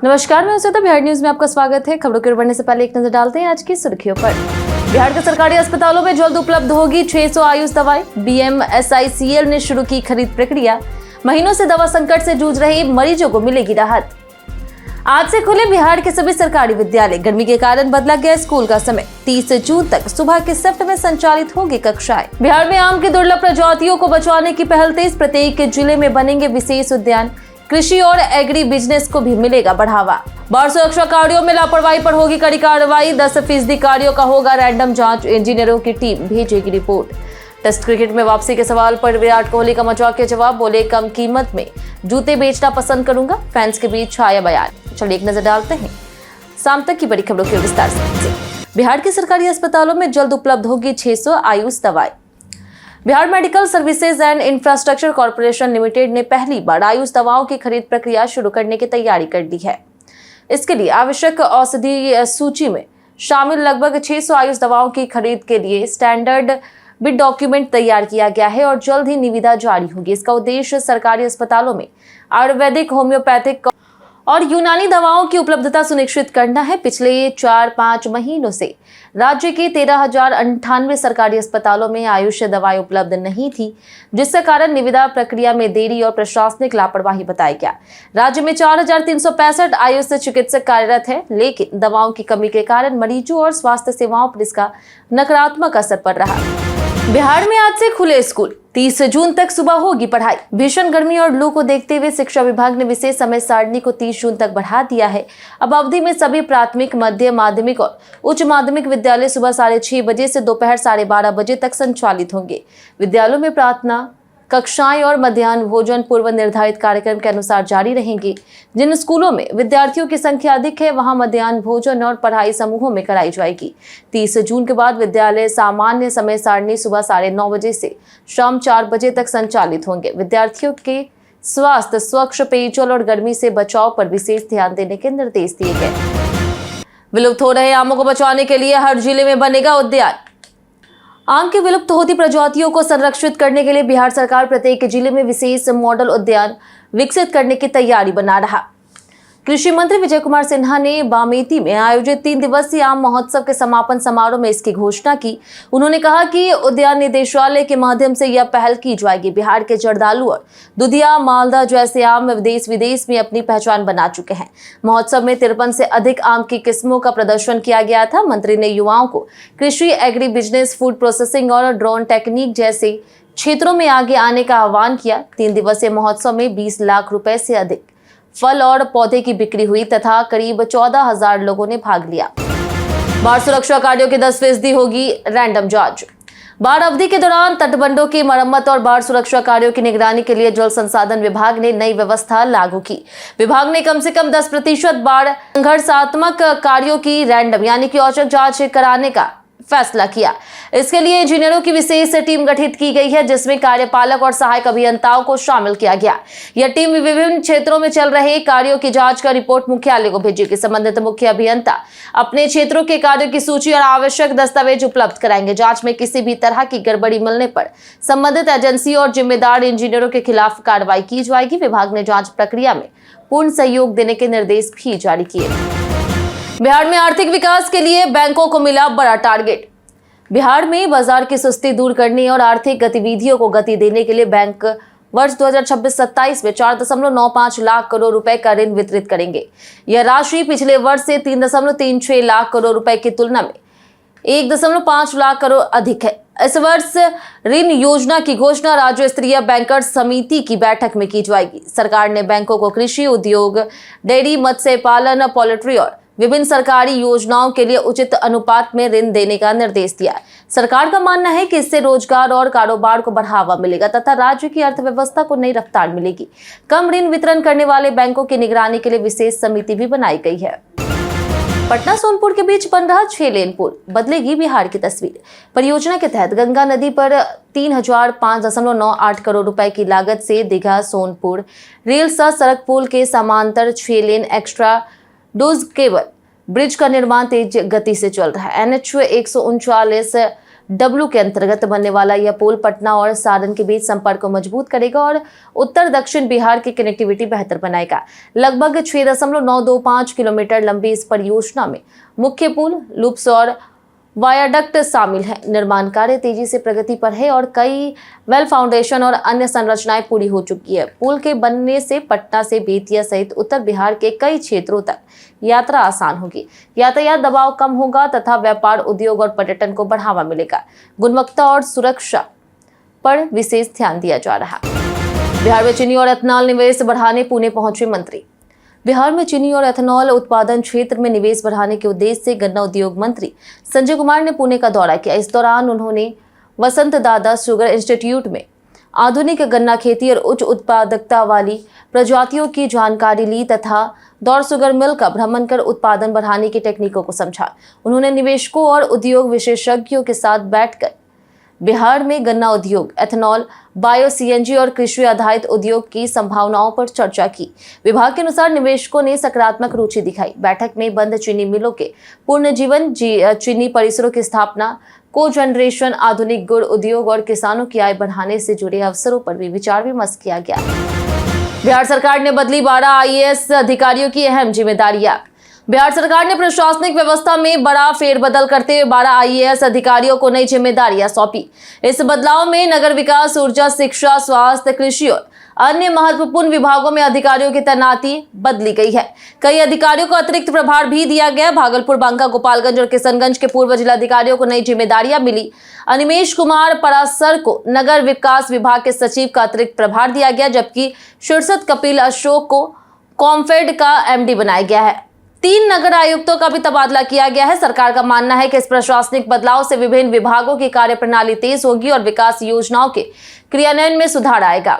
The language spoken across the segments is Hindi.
नमस्कार, मैं उषा। बिहार न्यूज में आपका स्वागत है। खबरों के बढ़ने से पहले एक नजर डालते हैं आज की सुर्खियों पर। बिहार के सरकारी अस्पतालों में जल्द उपलब्ध होगी 600 आयुष दवाई। BMSICL ने शुरू की खरीद प्रक्रिया। महीनों से दवा संकट से जूझ रहे मरीजों को मिलेगी राहत। आज से खुले बिहार के सभी सरकारी विद्यालय। गर्मी के कारण बदला गया स्कूल का समय। 30 जून तक सुबह के शिफ्ट में संचालित होगी कक्षाएं। बिहार में आम की दुर्लभ प्रजातियों को बचाने की पहल तेज। प्रत्येक जिले में बनेंगे विशेष उद्यान। कृषि और एग्री बिजनेस को भी मिलेगा बढ़ावा। बाढ़ सुरक्षा कार्यों में लापरवाही पर होगी कड़ी कार्रवाई। 10% कार्यों का होगा रैंडम जांच। इंजीनियरों की टीम भेजेगी रिपोर्ट। टेस्ट क्रिकेट में वापसी के सवाल पर विराट कोहली का मजाकिया जवाब। बोले, कम कीमत में जूते बेचना पसंद करूंगा। फैंस के बीच छाया बयान। चलिए एक नजर डालते हैं शाम तक की बड़ी खबरों के विस्तार से। बिहार के सरकारी अस्पतालों में जल्द उपलब्ध होगी 600 आयुष दवाई। Bihar medical services and infrastructure corporation limited ने पहली बार आयुष दवाओं की खरीद प्रक्रिया शुरू करने की तैयारी कर ली है। इसके लिए आवश्यक औषधि सूची में शामिल लगभग 600 आयुष दवाओं की खरीद के लिए स्टैंडर्ड बिड डॉक्यूमेंट तैयार किया गया है और जल्द ही निविदा जारी होगी। इसका उद्देश्य सरकारी अस्पतालों में आयुर्वेदिक, होम्योपैथिक और यूनानी दवाओं की उपलब्धता सुनिश्चित करना है। पिछले 4-5 महीनों से राज्य के 13,098 सरकारी अस्पतालों में आयुष दवाएं उपलब्ध नहीं थी, जिसके कारण निविदा प्रक्रिया में देरी और प्रशासनिक लापरवाही बताया गया। राज्य में 4,365 आयुष चिकित्सक कार्यरत हैं, लेकिन दवाओं की कमी के कारण मरीजों और स्वास्थ्य सेवाओं पर इसका नकारात्मक असर पड़ रहा है। बिहार में आज से खुले स्कूल। 30 जून तक सुबह होगी पढ़ाई। भीषण गर्मी और लू को देखते हुए शिक्षा विभाग ने विशेष समय सारणी को 30 जून तक बढ़ा दिया है। अब अवधि में सभी प्राथमिक, मध्य माध्यमिक और उच्च माध्यमिक विद्यालय सुबह 6:30 बजे से दोपहर 12:30 बजे तक संचालित होंगे। विद्यालयों में प्रार्थना कक्षाएं और मध्याह्न भोजन पूर्व निर्धारित कार्यक्रम के अनुसार जारी रहेंगे। जिन स्कूलों में विद्यार्थियों की संख्या अधिक है, वहां मध्याह्न भोजन और पढ़ाई समूहों में कराई जाएगी। 30 जून के बाद विद्यालय सामान्य समय सारणी सुबह 9:30 बजे से शाम 4 बजे तक संचालित होंगे। विद्यार्थियों के स्वास्थ्य, स्वच्छ पेयजल और गर्मी से बचाव पर विशेष ध्यान देने के निर्देश दिए गए। विलुप्त हो रहे आमों को बचाने के लिए हर जिले में बनेगा उद्यान। आम की विलुप्त होती प्रजातियों को संरक्षित करने के लिए बिहार सरकार प्रत्येक जिले में विशेष मॉडल उद्यान विकसित करने की तैयारी बना रहा। कृषि मंत्री विजय कुमार सिन्हा ने बामेती में आयोजित 3 दिवसीय आम महोत्सव के समापन समारोह में इसकी घोषणा की। उन्होंने कहा कि उद्यान निदेशालय के माध्यम से यह पहल की जाएगी। बिहार के जर्दालू और दुधिया, मालदा जैसे आम देश विदेश में अपनी पहचान बना चुके हैं। महोत्सव में 53 से अधिक आम की किस्मों का प्रदर्शन किया गया था। मंत्री ने युवाओं को कृषि, एग्री बिजनेस, फूड प्रोसेसिंग और ड्रोन टेक्निक जैसे क्षेत्रों में आगे आने का आह्वान किया। 3 दिवसीय महोत्सव में 20 लाख रुपए से अधिक फल और पौधे की बिक्री हुई तथा करीब 14,000 लोगों ने भाग लिया। बाढ़ सुरक्षा कार्यों की 10% होगी रैंडम जांच। बाढ़ अवधि के दौरान तटबंधों की मरम्मत और बाढ़ सुरक्षा कार्यों की निगरानी के लिए जल संसाधन विभाग ने नई व्यवस्था लागू की। विभाग ने कम से कम 10% बाढ़ संघर्षात्मक कार्यों की रैंडम यानी कि औचक जांच कराने का फैसला किया। इसके लिए इंजीनियरों की विशेष टीम गठित की गई है, जिसमें कार्यपालक और सहायक अभियंताओं को शामिल किया गया। यह टीम विभिन्न क्षेत्रों में चल रहे कार्यों की जांच कर रिपोर्ट मुख्यालय को भेजेगी। संबंधित मुख्य अभियंता अपने क्षेत्रों के कार्यों की सूची और आवश्यक दस्तावेज उपलब्ध कराएंगे। जांच में किसी भी तरह की गड़बड़ी मिलने पर संबंधित एजेंसी और जिम्मेदार इंजीनियरों के खिलाफ कार्रवाई की जाएगी। विभाग ने जांच प्रक्रिया में पूर्ण सहयोग देने के निर्देश भी जारी किए। बिहार में आर्थिक विकास के लिए बैंकों को मिला बड़ा टारगेट। बिहार में बाजार की सुस्ती दूर करने और आर्थिक गतिविधियों को गति देने के लिए बैंक वर्ष 2026-27 में 4.95 लाख करोड़ रुपए का ऋण वितरित करेंगे। यह राशि पिछले वर्ष से 3.36 लाख करोड़ रुपए की तुलना में 1.5 लाख करोड़ अधिक है। इस वर्ष ऋण योजना की घोषणा राज्य स्तरीय बैंकर्स समिति की बैठक में की जाएगी। सरकार ने बैंकों को कृषि, उद्योग, डेयरी, मत्स्य पालन, पोल्ट्री और विभिन्न सरकारी योजनाओं के लिए उचित अनुपात में ऋण देने का निर्देश दिया है। सरकार का मानना है कि इससे रोजगार और कारोबार को बढ़ावा मिलेगा तथा राज्य की अर्थव्यवस्था को नई रफ्तार मिलेगी। कम ऋण वितरण करने वाले बैंकों की निगरानी के लिए विशेष समिति भी बनाई गई है। पटना सोनपुर के बीच बन रहा 6 लेन पुल बदलेगी बिहार की तस्वीर। परियोजना के तहत गंगा नदी पर 3,005.98 करोड़ रुपए की लागत से दीघा सोनपुर रेल सह सड़क पुल के समांतर 6 लेन एक्स्ट्रा डोज केबल ब्रिज का निर्माण तेज गति से चल रहा है। NH 139 डब्ल्यू के अंतर्गत बनने वाला यह पुल पटना और सारण के बीच संपर्क को मजबूत करेगा और उत्तर दक्षिण बिहार की कनेक्टिविटी बेहतर बनाएगा। लगभग 6.925 किलोमीटर लंबी इस परियोजना में मुख्य पुल, लूप्स और वायाडक्ट शामिल है। निर्माण कार्य तेजी से प्रगति पर है और कई वेल फाउंडेशन और अन्य संरचनाएं पूरी हो चुकी है। पुल के बनने से पटना से बेतिया सहित उत्तर बिहार के कई क्षेत्रों तक यात्रा आसान होगी, यातायात दबाव कम होगा तथा व्यापार, उद्योग और पर्यटन को बढ़ावा मिलेगा। गुणवत्ता और सुरक्षा पर विशेष ध्यान दिया जा रहा है। बिहार में चीनी और एथेनॉल निवेश बढ़ाने पुणे पहुंचे मंत्री। बिहार में चीनी और एथेनॉल उत्पादन क्षेत्र में निवेश बढ़ाने के उद्देश्य से गन्ना उद्योग मंत्री संजय कुमार ने पुणे का दौरा किया। इस दौरान उन्होंने वसंत दादा शुगर इंस्टीट्यूट में आधुनिक गन्ना खेती और उच्च उत्पादकता वाली प्रजातियों की जानकारी ली तथा दौर शुगर मिल का भ्रमण कर उत्पादन बढ़ाने की टेक्निकों को समझा। उन्होंने निवेशकों और उद्योग विशेषज्ञों के साथ बैठकर बिहार में गन्ना उद्योग, एथेनॉल, बायो सीएनजी और कृषि आधारित उद्योग की संभावनाओं पर चर्चा की। विभाग के अनुसार निवेशकों ने सकारात्मक रुचि दिखाई। बैठक में बंद चीनी मिलों के पुनर्जीवन, चीनी परिसरों की स्थापना, को जनरेशन, आधुनिक गुड़ उद्योग और किसानों की आय बढ़ाने से जुड़े अवसरों पर भी विचार विमर्श किया गया। बिहार सरकार ने बदली 12 आईएएस अधिकारियों की अहम जिम्मेदारियां। बिहार सरकार ने प्रशासनिक व्यवस्था में बड़ा फेरबदल करते हुए 12 आईएएस अधिकारियों को नई जिम्मेदारियां सौंपी। इस बदलाव में नगर विकास, ऊर्जा, शिक्षा, स्वास्थ्य, कृषि और अन्य महत्वपूर्ण विभागों में अधिकारियों की तैनाती बदली गई है। कई अधिकारियों को अतिरिक्त प्रभार भी दिया गया। भागलपुर, बांका, गोपालगंज और किशनगंज के पूर्व जिलाधिकारियों को नई जिम्मेदारियां मिली। अनिमेश कुमार परासर को नगर विकास विभाग के सचिव का अतिरिक्त प्रभार दिया गया, जबकि शीर्षद कपिल अशोक को कॉम्फेड का एमडी बनाया गया है। 3 नगर आयुक्तों का भी तबादला किया गया है। सरकार का मानना है कि इस प्रशासनिक बदलाव से विभिन्न विभागों की कार्यप्रणाली तेज होगी और विकास योजनाओं के क्रियान्वयन में सुधार आएगा।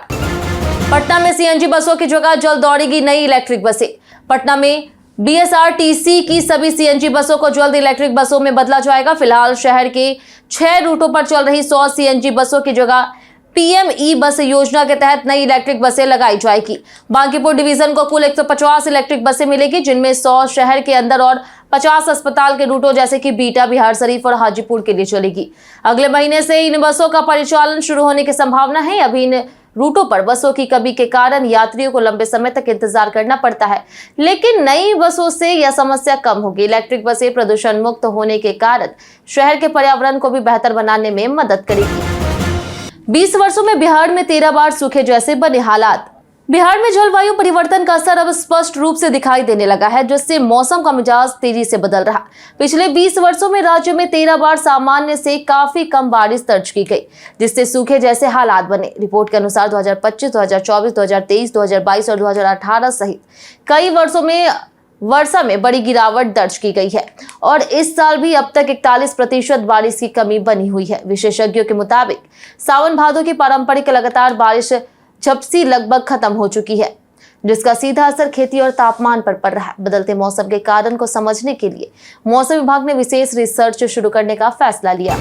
पटना में सीएनजी बसों की जगह जल्द दौड़ेगी नई इलेक्ट्रिक बसें। पटना में बीएसआरटीसी की सभी सीएनजी बसों को जल्द इलेक्ट्रिक बसों में बदला जाएगा। फिलहाल शहर के 6 रूटों पर चल रही 100 सीएनजी बसों की जगह पीएमई बस योजना के तहत नई इलेक्ट्रिक बसें लगाई जाएगी। बांकीपुर डिवीजन को कुल 150 इलेक्ट्रिक बसें मिलेगी, जिनमें 100 शहर के अंदर और 50 अस्पताल के रूटों जैसे कि बीटा, बिहार शरीफ और हाजीपुर के लिए चलेगी। अगले महीने से इन बसों का परिचालन शुरू होने की संभावना है। अभी इन रूटों पर बसों की कमी के कारण यात्रियों को लंबे समय तक इंतजार करना पड़ता है, लेकिन नई बसों से यह समस्या कम होगी। इलेक्ट्रिक बसें प्रदूषण मुक्त होने के कारण शहर के पर्यावरण को भी बेहतर बनाने में मदद करेगी। 20 वर्षों में बिहार में 13 बार सूखे जैसे बने हालात। बिहार में जलवायु परिवर्तन का असर अब स्पष्ट रूप से दिखाई देने लगा है, जिससे मौसम का मिजाज तेजी से बदल रहा। पिछले 20 वर्षों में राज्य में 13 बार सामान्य से काफी कम बारिश दर्ज की गई, जिससे सूखे जैसे हालात बने। रिपोर्ट के अनुसार 2025, 2024, 2023, 2022 और 2018 सहित कई वर्षों में वर्षा में बड़ी गिरावट दर्ज की गई है और इस साल भी अब तक 41% बारिश की कमी बनी हुई है। विशेषज्ञों के मुताबिक सावन भादों की पारंपरिक लगातार बारिश झपसी लगभग खत्म हो चुकी है, जिसका सीधा असर खेती और तापमान पर पड़ रहा है। बदलते मौसम के कारण को समझने के लिए मौसम विभाग ने विशेष रिसर्च शुरू करने का फैसला लिया।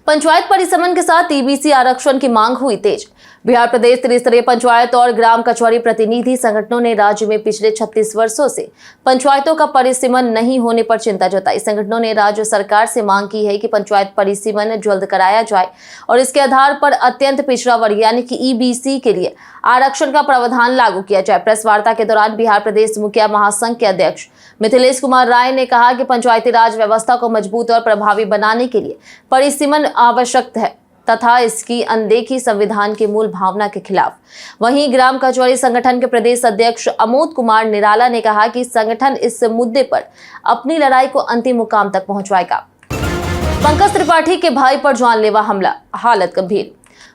पंचायत परिसमन के साथ ईबीसी आरक्षण की मांग हुई तेज। बिहार प्रदेश त्रिस्तरीय पंचायत और ग्राम कचहरी प्रतिनिधि संगठनों ने राज्य में पिछले 36 वर्षों से पंचायतों का परिसीमन नहीं होने पर चिंता जताई। संगठनों ने राज्य सरकार से मांग की है कि पंचायत परिसीमन जल्द कराया जाए और इसके आधार पर अत्यंत पिछड़ा वर्ग यानी कि ईबीसी के लिए आरक्षण का प्रावधान लागू किया जाए। प्रेस वार्ता के दौरान बिहार प्रदेश मुखिया महासंघ के अध्यक्ष मिथिलेश कुमार राय ने कहा कि पंचायती राज व्यवस्था को मजबूत और प्रभावी बनाने के लिए परिसीमन आवश्यक है तथा इसकी अनदेखी संविधान की मूल भावना के खिलाफ। वहीं ग्राम कचहरी संगठन के प्रदेश अध्यक्ष अमोद कुमार निराला ने कहा कि संगठन इस मुद्दे पर अपनी लड़ाई को अंतिम मुकाम तक पहुंचवाएगा। पंकज त्रिपाठी के भाई पर जानलेवा हमला, हालत गंभीर।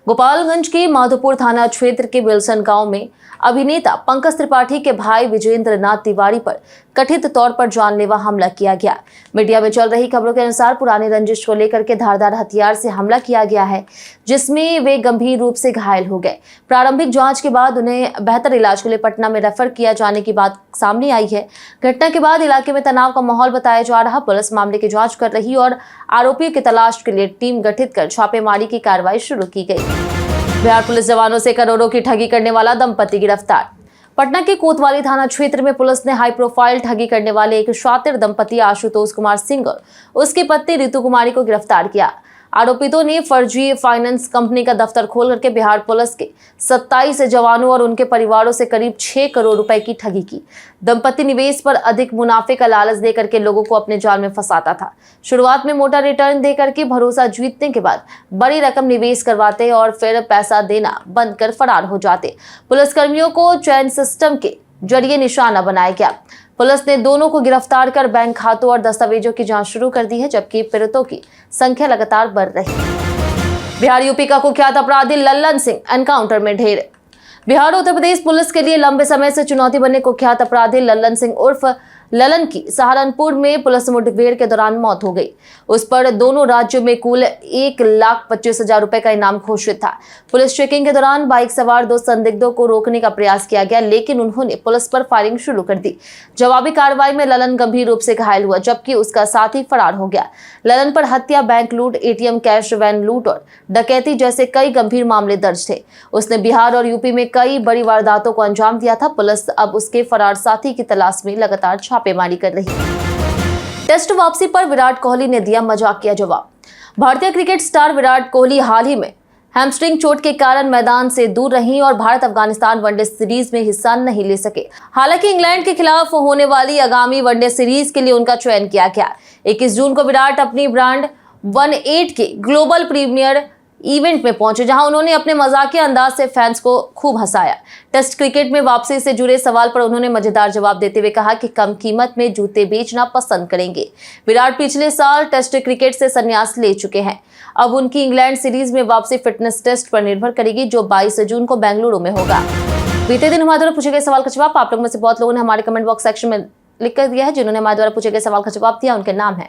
गोपालगंज के माधोपुर थाना क्षेत्र के विल्सन गांव में अभिनेता पंकज त्रिपाठी के भाई विजेंद्र नाथ तिवारी पर कथित तौर पर जानलेवा हमला किया गया। मीडिया में चल रही खबरों के अनुसार पुरानी रंजिश को लेकर के धारदार हथियार से हमला किया गया है, जिसमें वे गंभीर रूप से घायल हो गए। प्रारंभिक जांच के बाद उन्हें बेहतर इलाज के लिए पटना में रेफर किया जाने की बात सामने आई है। घटना के बाद इलाके में तनाव का माहौल बताया जा रहा। पुलिस मामले की जांच कर रही और आरोपियों की तलाश के लिए टीम गठित कर छापेमारी की कार्रवाई शुरू की गई। बिहार पुलिस जवानों से करोड़ों की ठगी करने वाला दंपति गिरफ्तार। पटना के कोतवाली थाना क्षेत्र में पुलिस ने हाई प्रोफाइल ठगी करने वाले एक शातिर दंपति आशुतोष कुमार सिंह और उसकी पत्नी रितु कुमारी को गिरफ्तार किया। आरोपितों ने फर्जी फाइनेंस कंपनी का दफ्तर खोल करके बिहार पुलिस के 27 जवानों और उनके परिवारों से करीब 6 करोड़ रुपए की ठगी की। दंपति निवेश पर अधिक मुनाफे का लालच देकर के लोगों को अपने जाल में फंसाता था। शुरुआत में मोटा रिटर्न देकर के भरोसा जीतने के बाद बड़ी रकम निवेश करवाते और फिर पैसा देना बंद कर फरार हो जाते। पुलिसकर्मियों को चैन सिस्टम के जरिए निशाना बनाया गया। पुलिस ने दोनों को गिरफ्तार कर बैंक खातों और दस्तावेजों की जांच शुरू कर दी है, जबकि पीड़ितों की संख्या लगातार बढ़ रही है। बिहार यूपी का कुख्यात अपराधी लल्लन सिंह एनकाउंटर में ढेर। बिहार उत्तर प्रदेश पुलिस के लिए लंबे समय से चुनौती बने कुख्यात अपराधी लल्लन सिंह उर्फ ललन की सहारनपुर में पुलिस मुठभेड़ के दौरान मौत हो गई। उस पर दोनों राज्यों में कुल 1,25,000 रुपए का इनाम घोषित था। पुलिस चेकिंग के दौरान बाइक सवार 2 संदिग्धों को रोकने का प्रयास किया गया, लेकिन उन्होंने पुलिस पर फायरिंग शुरू कर दी। जवाबी कार्रवाई में ललन गंभीर रूप से घायल हुआ, जबकि उसका साथी फरार हो गया। ललन पर हत्या, बैंक लूट, एटीएम कैश वैन लूट और डकैती जैसे कई गंभीर मामले दर्ज थे। उसने बिहार और यूपी में कई बड़ी वारदातों को अंजाम दिया था। पुलिस अब उसके फरार साथी की तलाश में लगातार छापेमारी कर रही है। टेस्ट वापसी पर विराट कोहली ने दिया मजाकिया जवाब। भारतीय क्रिकेट स्टार विराट कोहली हाल ही में हैमस्ट्रिंग चोट के कारण मैदान से दूर रहीं और भारत अफगानिस्तान वनडे सीरीज में हिस्सा नहीं ले सके। हालांकि इंग्लैंड के खिलाफ होने वाली आगामी वनडे सीरीज के लिए उनका चयन किया गया। 21 जून को विराट अपनी ब्रांड 18 के ग्लोबल प्रीमियर इवेंट में पहुंचे, जहां उन्होंने अपने मजाकिया अंदाज से फैंस को खूब हंसाया। टेस्ट क्रिकेट में वापसी से जुड़े सवाल पर उन्होंने मजेदार जवाब देते हुए कहा कि कम कीमत में जूते बेचना पसंद करेंगे। विराट पिछले साल टेस्ट क्रिकेट से संन्यास ले चुके हैं। अब उनकी इंग्लैंड सीरीज में वापसी फिटनेस टेस्ट पर निर्भर करेगी, जो 22 जून को बेंगलुरु में होगा। बीते दिन हमारे द्वारा पूछे गए सवाल का जवाब आप लोगों में से बहुत लोगों ने हमारे कमेंट बॉक्स सेक्शन में लिख कर दिया है। जिन्होंने हमारे द्वारा पूछे गए सवाल का जवाब दिया, उनके नाम है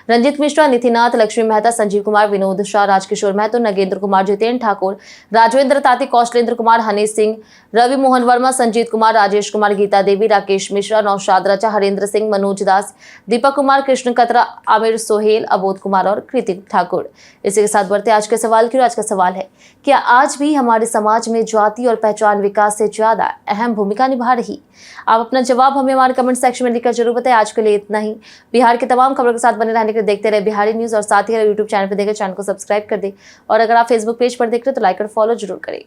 रंजित मिश्रा, नितिनाथ, लक्ष्मी मेहता, संजीव कुमार, विनोद शाह, राजकिशोर महतो, नगेंद्र कुमार, जितेंद्र ठाकुर, राजवेंद्र ताती, कौशलेंद्र कुमार, हनीश सिंह, रवि मोहन वर्मा, संजीत कुमार, राजेश कुमार, गीता देवी, राकेश मिश्रा, नौशाद रचा, हरेंद्र सिंह, मनोज दास, दीपक कुमार, कृष्ण कतरा, आमिर सोहेल, अबोध कुमार और कृतिक ठाकुर। इसी के साथ बढ़ते आज के सवाल की। आज का सवाल है, क्या आज भी हमारे समाज में जाति और पहचान विकास से ज्यादा अहम भूमिका निभा रही? आप अपना जवाब हमें हमारे कमेंट सेक्शन में लिखकर जरूर बताएं। आज के लिए इतना ही। बिहार की तमाम खबरों के साथ बने रहने के लिए देखते रहे बिहारी न्यूज और साथ ही यूट्यूब चैनल पर देखकर चैनल को सब्सक्राइब कर दे और अगर आप फेसबुक पेज पर देख रहे हो तो लाइक और फॉलो जरूर करें।